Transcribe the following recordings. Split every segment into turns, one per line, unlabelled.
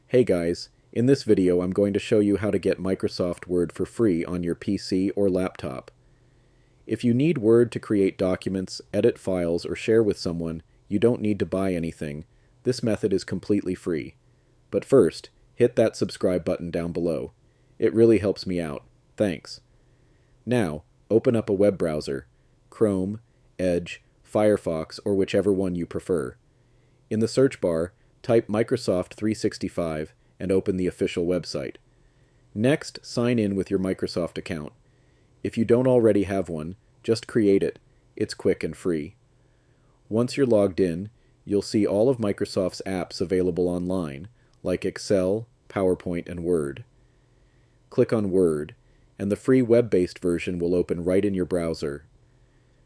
Hey guys, in this video I'm going to show you how to get Microsoft Word for free on your PC or laptop. If you need Word to create documents, edit files, or share with someone, you don't need to buy anything. This method is completely free. But first, hit that subscribe button down below. It really helps me out. Thanks. Now, open up a web browser, Chrome, Edge, Firefox, or whichever one you prefer. In the search bar, type Microsoft 365 and open the official website. Next, sign in with your Microsoft account. If you don't already have one, just create it. It's quick and free. Once you're logged in, you'll see all of Microsoft's apps available online, like Excel, PowerPoint, and Word. Click on Word, and the free web-based version will open right in your browser.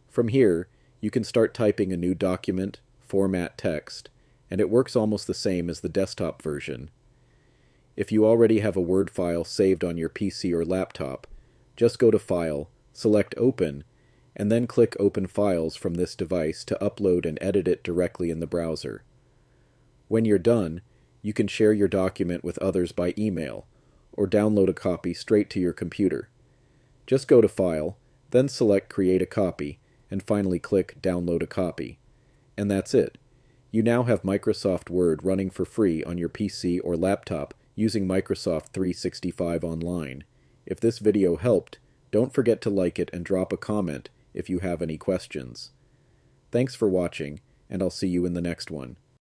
From here, you can start typing a new document, format text, and it works almost the same as the desktop version. If you already have a Word file saved on your PC or laptop, just go to File, select Open, and then click Open Files from this device to upload and edit it directly in the browser. When you're done, you can share your document with others by email, or download a copy straight to your computer. Just go to File, then select Create a Copy, and finally click Download a Copy. And that's it. You now have Microsoft Word running for free on your PC or laptop using Microsoft 365 Online. If this video helped, don't forget to like it and drop a comment if you have any questions. Thanks for watching, and I'll see you in the next one.